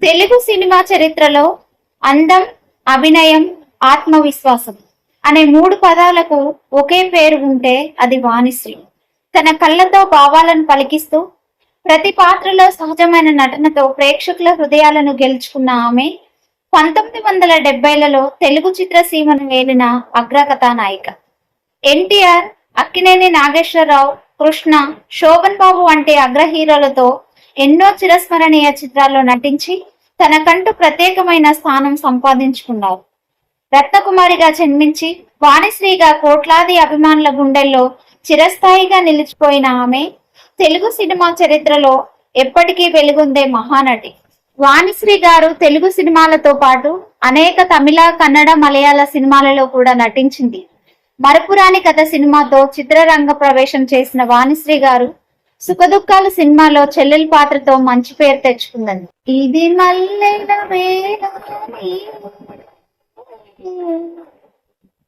Telugu cinema చరిత్రలో అందం, అభినయం, ఆత్మవిశ్వాసం అనే మూడు పదాలకు ఒకే పేరు ఉంటే అది వాణిశ్రీ. తన కళ్ళతో భావాలను పలికిస్తూ ప్రతి పాత్రలో సహజమైన నటనతో ప్రేక్షకుల హృదయాలను గెలుచుకున్న ఆమె 1970లలో తెలుగు చిత్రసీమను వేలిన అగ్రకథానాయిక. ఎన్టీఆర్, అక్కినేని నాగేశ్వరరావు, కృష్ణ, శోభన్ బాబు వంటి అగ్ర హీరోలతో ఎన్నో చిరస్మరణీయ చిత్రాల్లో నటించి తనకంటూ ప్రత్యేకమైన స్థానం సంపాదించుకున్నారు. రత్నకుమారిగా జన్మించి వాణిశ్రీగా కోట్లాది అభిమానుల గుండెల్లో చిరస్థాయిగా నిలిచిపోయిన ఆమె తెలుగు సినిమా చరిత్రలో ఎప్పటికీ వెలుగొందే మహానటి. వాణిశ్రీ గారు తెలుగు సినిమాలతో పాటు అనేక తమిళ, కన్నడ, మలయాళ సినిమాలలో కూడా నటించింది. మరపురాని కథ సినిమాతో చిత్రరంగ ప్రవేశం చేసిన వాణిశ్రీ గారు సుఖదుఖాలు సినిమాలో చెల్లెలి పాత్రతో మంచి పేరు తెచ్చుకుందండి. ఇది మల్లెల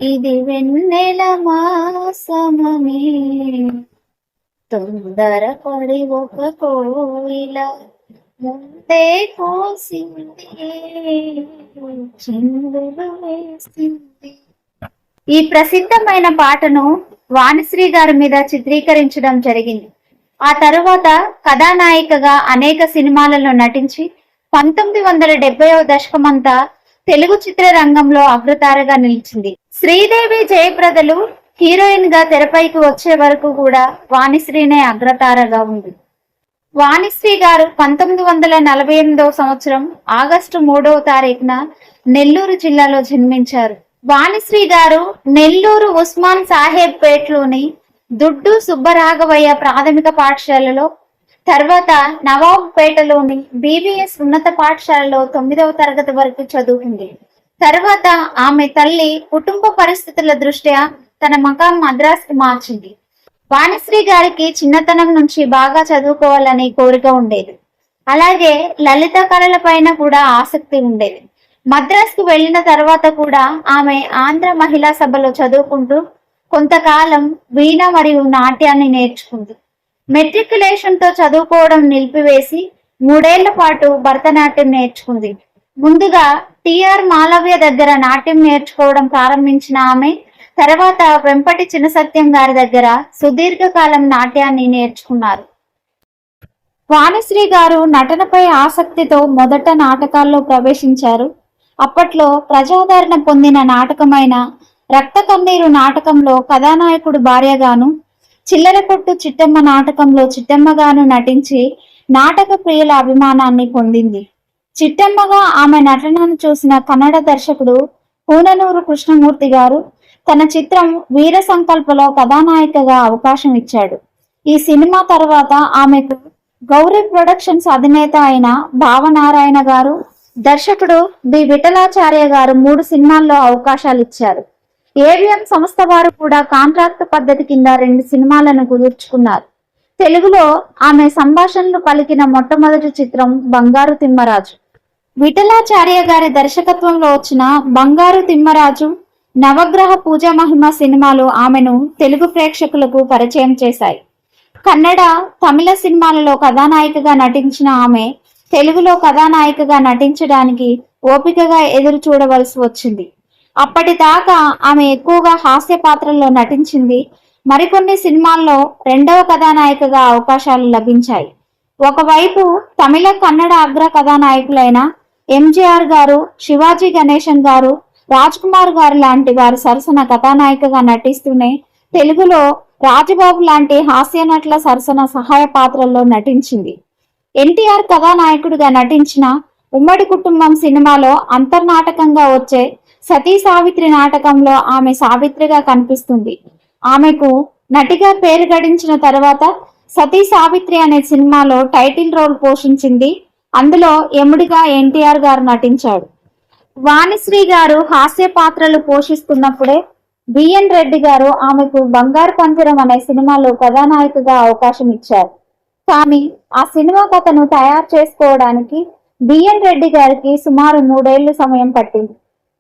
ఇది వెన్నెల మాసమని తొందరపడి ఒక కోయిల ముందే కోసింది చిందులు వేసింది. ఈ ప్రసిద్ధమైన పాటను వాణిశ్రీ గారి మీద చిత్రీకరించడం జరిగింది. ఆ తరువాత కథానాయికగా అనేక సినిమాలలో నటించి 1970వ దశకమంతా తెలుగు చిత్రరంగంలో అగ్రతారగా నిలిచింది. శ్రీదేవి, జయప్రదలు హీరోయిన్ గా తెరపైకి వచ్చే వరకు కూడా వాణిశ్రీనే అగ్రతారగా ఉంది. వాణిశ్రీ గారు 1948వ సంవత్సరం ఆగస్టు 3వ తారీఖున నెల్లూరు జిల్లాలో జన్మించారు. వాణిశ్రీ గారు నెల్లూరు ఉస్మాన్ సాహెబ్ పేట్లోని దుడ్డు సుబ్బరాఘవయ్య ప్రాథమిక పాఠశాలలో, తర్వాత నవాబుపేటలోని బీబీఎస్ ఉన్నత పాఠశాలలో 9వ తరగతి వరకు చదువుకుంది. తర్వాత ఆమె తల్లి కుటుంబ పరిస్థితుల దృష్ట్యా తన మకాం మద్రాసుకి మార్చింది. వాణిశ్రీ గారికి చిన్నతనం నుంచి బాగా చదువుకోవాలని కోరిక ఉండేది. అలాగే లలిత కళల పైన కూడా ఆసక్తి ఉండేది. మద్రాసుకు వెళ్లిన తర్వాత కూడా ఆమె ఆంధ్ర మహిళా సభలో చదువుకుంటూ కొంతకాలం వీణ మరియు నాట్యాన్ని నేర్చుకుంది. మెట్రికులేషన్ తో చదువుకోవడం నిలిపివేసి 3 ఏళ్ల పాటు భరతనాట్యం నేర్చుకుంది. ముందుగా టిఆర్ మాలవ్య దగ్గర నాట్యం నేర్చుకోవడం ప్రారంభించిన ఆమె తర్వాత వెంపటి చినసత్యం గారి దగ్గర సుదీర్ఘకాలం నాట్యాన్ని నేర్చుకున్నారు. వాణిశ్రీ గారు నటనపై ఆసక్తితో మొదట నాటకాల్లో ప్రవేశించారు. అప్పట్లో ప్రజాదరణ పొందిన నాటకమైన రక్త కన్నీరు నాటకంలో కథానాయకుడు భార్యగాను, చిల్లర కొట్టు చిట్టమ్మ నాటకంలో చిట్టమ్మగాను నటించి నాటక ప్రియుల అభిమానాన్ని పొందింది. చిట్టమ్మగా ఆమె నటనను చూసిన కన్నడ దర్శకుడు పూననూరు కృష్ణమూర్తి గారు తన చిత్రం వీర సంకల్పలో కథానాయికగా అవకాశం ఇచ్చాడు. ఈ సినిమా తర్వాత ఆమెకు గౌరీ ప్రొడక్షన్స్ అధినేత అయిన భావనారాయణ గారు, దర్శకుడు బి విఠలాచార్య గారు 3 సినిమాల్లో అవకాశాలు ఇచ్చారు. ఏవిఎం సంస్థ వారు కూడా కాంట్రాక్ట్ పద్ధతి కింద 2 సినిమాలను కుదుర్చుకున్నారు. తెలుగులో ఆమె సంభాషణలు పలికిన మొట్టమొదటి చిత్రం బంగారు తిమ్మరాజు. విఠలాచార్య గారి దర్శకత్వంలో వచ్చిన బంగారు తిమ్మరాజు, నవగ్రహ పూజ మహిమ సినిమాలు ఆమెను తెలుగు ప్రేక్షకులకు పరిచయం చేశాయి. కన్నడ, తమిళ సినిమాలలో కథానాయికగా నటించిన ఆమె తెలుగులో కథానాయికగా నటించడానికి ఓపికగా ఎదురు చూడవలసి వచ్చింది. అప్పటిదాకా ఆమె ఎక్కువగా హాస్య పాత్రల్లో నటించింది. మరికొన్ని సినిమాల్లో 2వ కథానాయికగా అవకాశాలు లభించాయి. ఒకవైపు తమిళ, కన్నడ అగ్ర కథానాయకులైన ఎంజీఆర్ గారు, శివాజీ గణేశన్ గారు, రాజ్ కుమార్ గారు లాంటి వారి సరసన కథానాయికగా నటిస్తూనే తెలుగులో రాజబాబు లాంటి హాస్య నటుల సరసన సహాయ పాత్రల్లో నటించింది. ఎన్టీఆర్ కథానాయకుడిగా నటించిన ఉమ్మడి కుటుంబం సినిమాలో అంతర్నాటకంగా వచ్చే సతీ సావిత్రి నాటకంలో ఆమె సావిత్రిగా కనిపిస్తుంది. ఆమెకు నటిగా పేరు గడించిన తర్వాత సతీ సావిత్రి అనే సినిమాలో టైటిల్ రోల్ పోషించింది. అందులో యముడిగా ఎన్టీఆర్ గారు నటించాడు. వాణిశ్రీ గారు హాస్య పాత్రలు పోషిస్తున్నప్పుడే బిఎన్ రెడ్డి గారు ఆమెకు బంగారు పంజరం అనే సినిమాలో కథానాయికగా అవకాశం ఇచ్చారు. కానీ ఆ సినిమా కథను తయారు చేసుకోవడానికి బిఎన్ రెడ్డి గారికి సుమారు 3 ఏళ్లు సమయం పట్టింది.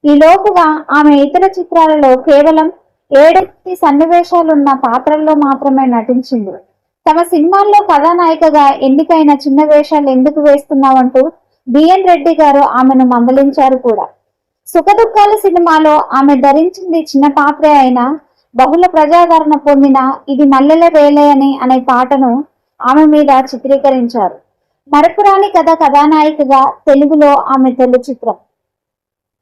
ఈ లోపుగా ఆమె ఇతర చిత్రాలలో కేవలం 7 సన్నివేశాలున్న పాత్రల్లో మాత్రమే నటించింది. తమ సినిమాల్లో కథానాయికగా ఎన్నికైన చిన్న వేషాలు ఎందుకు వేస్తున్నావంటూ బిఎన్ రెడ్డి గారు ఆమెను మందలించారు కూడా. సుఖదుఖాల సినిమాలో ఆమె ధరించింది చిన్న పాత్రే అయినా బహుళ ప్రజాదరణ పొందిన ఇది మల్లెల వేలే అనే పాటను ఆమె మీద చిత్రీకరించారు. మరపురాని కథ కథానాయికగా తెలుగులో ఆమె తొలి చిత్రం.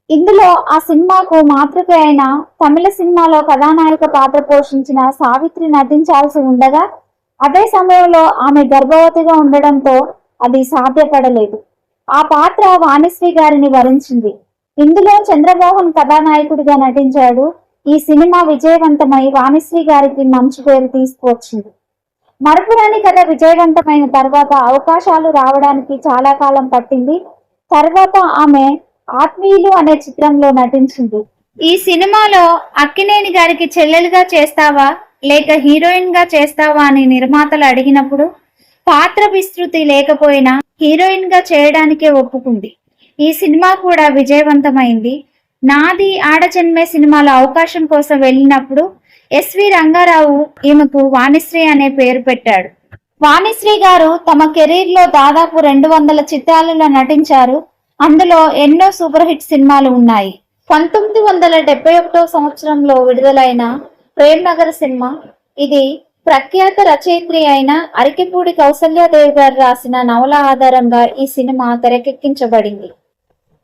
ఇందులో ఆ సినిమాకు మాతృక అయిన తమిళ సినిమాలో కథానాయిక పాత్ర పోషించిన సావిత్రి నటించాల్సి ఉండగా అదే సమయంలో ఆమె గర్భవతిగా ఉండడంతో అది సాధ్యపడలేదు. ఆ పాత్ర వాణిశ్రీ గారిని వరించింది. ఇందులో చంద్రమోహన్ కథానాయకుడిగా నటించాడు. ఈ సినిమా విజయవంతమై వాణిశ్రీ గారికి మంచి పేరు తీసుకువచ్చింది. మరపురాని కథ విజయవంతమైన తర్వాత అవకాశాలు రావడానికి చాలా కాలం పట్టింది. తర్వాత ఆమె ఆత్మీయులు అనే చిత్రంలో నటించింది. ఈ సినిమాలో అక్కినేని గారికి చెల్లెలుగా చేస్తావా లేక హీరోయిన్ గా చేస్తావా అని నిర్మాతలు అడిగినప్పుడు పాత్ర విస్తృతి లేకపోయినా హీరోయిన్ గా చేయడానికే ఒప్పుకుంది. ఈ సినిమా కూడా విజయవంతమైంది. నాది ఆడజన్మే సినిమాలో అవకాశం కోసం వెళ్ళినప్పుడు ఎస్వి రంగారావు ఈమెకు వాణిశ్రీ అనే పేరు పెట్టాడు. వాణిశ్రీ గారు తమ కెరీర్ లో దాదాపు 200 చిత్రాలలో నటించారు. అందులో ఎన్నో సూపర్ హిట్ సినిమాలు ఉన్నాయి. 1971 సంవత్సరంలో విడుదలైన ప్రేమ్ నగర్ సినిమా, ఇది ప్రఖ్యాత రచయిత్రి అయిన అరికెపూడి కౌసల్యాదేవి గారు రాసిన నవల ఆధారంగా ఈ సినిమా తెరకెక్కించబడింది.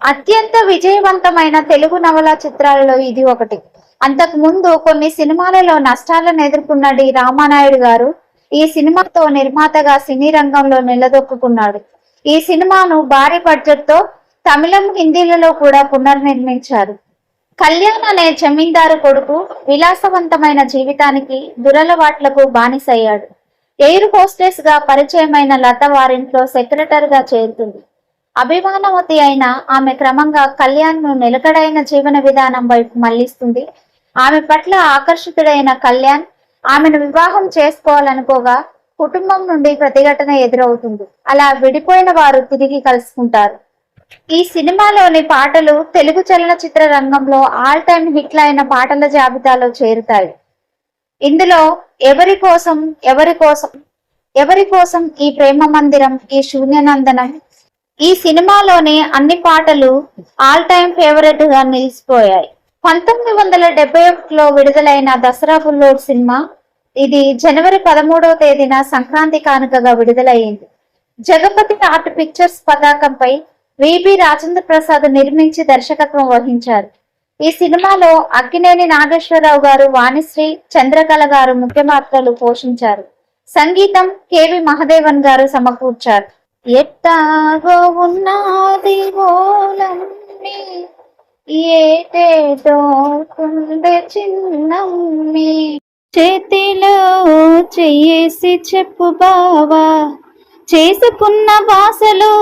అత్యంత విజయవంతమైన తెలుగు నవల చిత్రాలలో ఇది ఒకటి. అంతకు ముందు కొన్ని సినిమాలలో నష్టాలను ఎదుర్కొన్న డి రామానాయుడు గారు ఈ సినిమాతో నిర్మాతగా సినీ రంగంలో నిలదొక్కున్నాడు. ఈ సినిమాను భారీ బడ్జెట్ తో తమిళం, హిందీలలో కూడా పునర్నిర్మించారు. కళ్యాణ్ అనే జమీందారు కొడుకు విలాసవంతమైన జీవితానికి దురలవాట్లకు బానిసయ్యాడు. ఎయిర్ హోస్టెస్ గా పరిచయమైన లత వారింట్లో సెక్రటరీగా చేరుతుంది. అభిమానవతి అయిన ఆమె క్రమంగా కళ్యాణ్ ను నిలకడైన జీవన విధానం వైపు మళ్లిస్తుంది. ఆమె పట్ల ఆకర్షితుడైన కళ్యాణ్ ఆమెను వివాహం చేసుకోవాలనుకోగా కుటుంబం నుండి ప్రతిఘటన ఎదురవుతుంది. అలా విడిపోయిన వారు తిరిగి కలుసుకుంటారు. ఈ సినిమాలోని పాటలు తెలుగు చలనచిత్ర రంగంలో ఆల్ టైమ్ హిట్లైన పాటల జాబితాలో చేరుతాయి. ఇందులో ఎవరి కోసం ఎవరి కోసం ఎవరి కోసం, ఈ ప్రేమ మందిరం, ఈ శూన్యనందనం, ఈ సినిమాలోని అన్ని పాటలు ఆల్ టైమ్ ఫేవరెట్ గా నిలిచిపోయాయి. 1971లో విడుదలైన దసరా బుల్లోడ్ సినిమా, ఇది జనవరి 13వ తేదీన సంక్రాంతి కానుకగా విడుదలయ్యింది. జగపతి ఆర్ట్ పిక్చర్స్ పతాకంపై విబి రాజేంద్ర ప్రసాద్ నిర్మించి దర్శకత్వం వహించారు. ఈ సినిమాలో అక్కినేని నాగేశ్వరరావు గారు, వాణిశ్రీ, చంద్రకళ గారు ముఖ్య పాత్రలు పోషించారు. సంగీతం కెవి మహదేవన్ గారు సమకూర్చారు. ఎట్టాగో ఉన్నది ఓలమ్మి, ఏటేటో కుండె చిన్నమ్మి, చేతిలో చెయ్యేసి చెప్పు బావా, చేసుకున్న వాసలు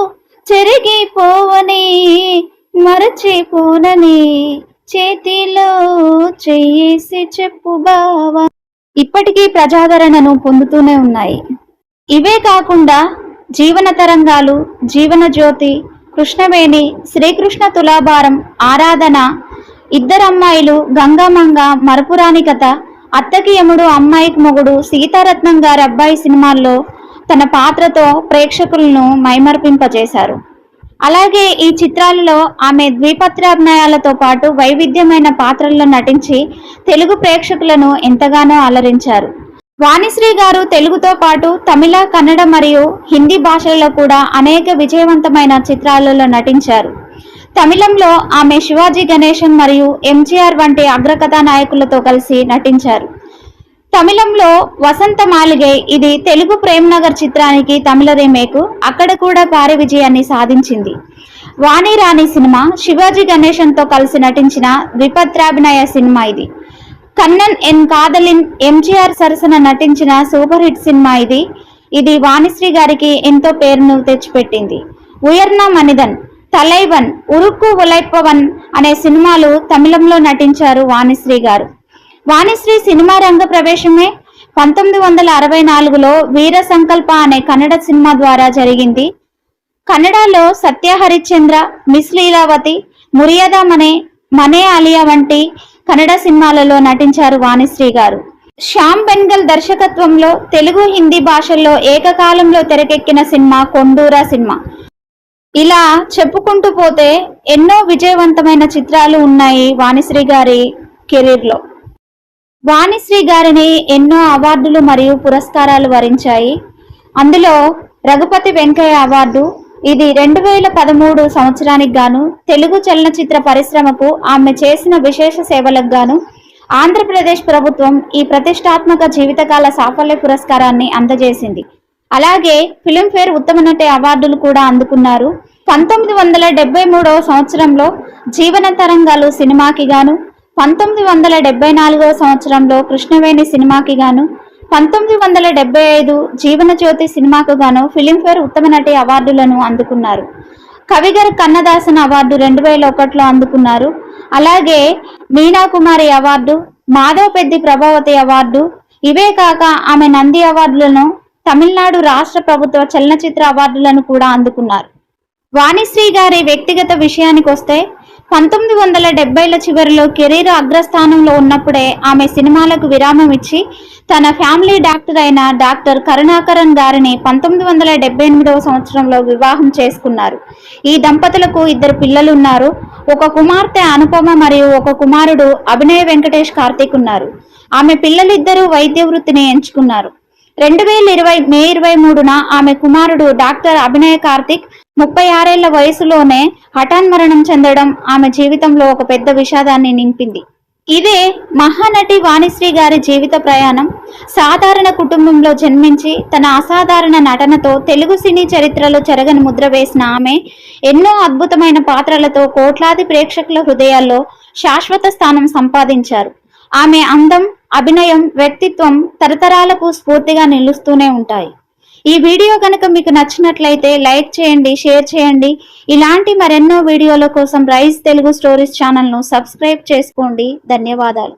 చెరిగిపోవని మరచిపోనని, చేతిలో చెయ్యేసి చెప్పు బావా ఇప్పటికీ ప్రజాదరణను పొందుతూనే ఉన్నాయి. ఇవే కాకుండా జీవన తరంగాలు, జీవన జ్యోతి, కృష్ణవేణి, శ్రీకృష్ణ తులాభారం, ఆరాధన, ఇద్దరమ్మాయిలు, గంగమంగ, మరపురాని కథ, అత్తకి యముడు, అమ్మాయికి మొగుడు, సీతారత్నం గారి అబ్బాయి సినిమాల్లో తన పాత్రతో ప్రేక్షకులను మైమర్పింపజేశారు. అలాగే ఈ చిత్రాలలో ఆమె ద్విపాత్రాభినయాలతో పాటు వైవిధ్యమైన పాత్రల్లో నటించి తెలుగు ప్రేక్షకులను ఎంతగానో అలరించారు. వాణిశ్రీ గారు తెలుగుతో పాటు తమిళ, కన్నడ మరియు హిందీ భాషలలో కూడా అనేక విజయవంతమైన చిత్రాలలో నటించారు. తమిళంలో ఆమె శివాజీ గణేశన్ మరియు ఎంజీఆర్ వంటి అగ్రకథా నాయకులతో కలిసి నటించారు. తమిళంలో వసంత మాలిగై, ఇది తెలుగు ప్రేమ్ నగర్ చిత్రానికి తమిళ రీమేక్, అక్కడ కూడా భారీ విజయాన్ని సాధించింది. వాణి రాణి సినిమా శివాజీ గణేశన్ తో కలిసి నటించిన ద్విపాత్రాభినయ సినిమా ఇది. కన్నన్ ఎన్ కాదలిన్, ఎంజీఆర్ సరసన నటించిన సూపర్ హిట్ సినిమా ఇది. ఇది వాణిశ్రీ గారికి ఎంతో పేరును తెచ్చిపెట్టింది. ఉయర్న మనిదన్, తలైవన్, ఉరుక్కు ఉలైప్పవన్ అనే సినిమాలు తమిళంలో నటించారు వాణిశ్రీ గారు. వాణిశ్రీ సినిమా రంగ ప్రవేశమే 1964లో వీర సంకల్ప అనే కన్నడ సినిమా ద్వారా జరిగింది. కన్నడలో సత్య హరిశ్చంద్ర, మిస్ లీలావతి, మురియాదా మనే ఆలియా వంటి కన్నడ సినిమాలలో నటించారు వాణిశ్రీ గారు. శ్యామ్ బెన్గల్ దర్శకత్వంలో తెలుగు, హిందీ భాషల్లో ఏకకాలంలో తెరకెక్కిన సినిమా కొండూరా సినిమా. ఇలా చెప్పుకుంటూ పోతే ఎన్నో విజయవంతమైన చిత్రాలు ఉన్నాయి వాణిశ్రీ గారి కెరీర్ లో. వాణిశ్రీ గారిని ఎన్నో అవార్డులు మరియు పురస్కారాలు వరించాయి. అందులో రఘుపతి వెంకయ్య అవార్డు, ఇది 2013 సంవత్సరానికి గాను తెలుగు చలనచిత్ర పరిశ్రమకు ఆమె చేసిన విశేష సేవలకు గాను ఆంధ్రప్రదేశ్ ప్రభుత్వం ఈ ప్రతిష్టాత్మక జీవితకాల సాఫల్య పురస్కారాన్ని అందజేసింది. అలాగే ఫిలింఫేర్ ఉత్తమ నటి అవార్డులు కూడా అందుకున్నారు. 1973 సంవత్సరంలో జీవన తరంగాలు సినిమాకి గాను, 1974 సంవత్సరంలో కృష్ణవేణి సినిమాకి గాను, 1975 జీవన జ్యోతి సినిమాకు గాను ఫిలింఫేర్ ఉత్తమ నటి అవార్డులను అందుకున్నారు. కవిగర్ కన్నదాసన్ అవార్డు 2001లో అందుకున్నారు. అలాగే మీనా కుమారి అవార్డు, మాధవ్ పెద్ది ప్రభావతి అవార్డు, ఇవే కాక ఆమె నంది అవార్డులను, తమిళనాడు రాష్ట్ర ప్రభుత్వ చలనచిత్ర అవార్డులను కూడా అందుకున్నారు. వాణిశ్రీ గారి వ్యక్తిగత విషయానికి వస్తే 1970ల చివరిలో కెరీర్ అగ్రస్థానంలో ఉన్నప్పుడే ఆమె సినిమాలకు విరామం ఇచ్చి తన ఫ్యామిలీ డాక్టర్ అయిన డాక్టర్ కరుణాకరన్ గారిని 1978 సంవత్సరంలో వివాహం చేసుకున్నారు. ఈ దంపతులకు 2 పిల్లలు ఉన్నారు. ఒక కుమార్తె అనుపమ మరియు ఒక కుమారుడు అభినయ వెంకటేష్ కార్తీక్ ఉన్నారు. ఆమె పిల్లలిద్దరూ వైద్య వృత్తిని ఎంచుకున్నారు. 2020 మే 23న ఆమె కుమారుడు డాక్టర్ అభినయ కార్తీక్ 36 ఏళ్ల వయసులోనే హఠాన్మరణం చెందడం ఆమె జీవితంలో ఒక పెద్ద విషాదాన్ని నింపింది. ఇదే మహానటి వాణిశ్రీ గారి జీవిత ప్రయాణం. సాధారణ కుటుంబంలో జన్మించి తన అసాధారణ నటనతో తెలుగు సినీ చరిత్రలో చెరగని ముద్ర వేసిన ఆమె ఎన్నో అద్భుతమైన పాత్రలతో కోట్లాది ప్రేక్షకుల హృదయాల్లో శాశ్వత స్థానం సంపాదించారు. ఆమె అందం, అభినయం, వ్యక్తిత్వం తరతరాలకు స్ఫూర్తిగా నిలుస్తూనే ఉంటాయి. ఈ వీడియో కనుక మీకు నచ్చినట్లయితే లైక్ చేయండి, షేర్ చేయండి. ఇలాంటి మరెన్నో వీడియోల కోసం రైజ్ తెలుగు స్టోరీస్ ఛానల్ను సబ్స్క్రైబ్ చేసుకోండి. ధన్యవాదాలు.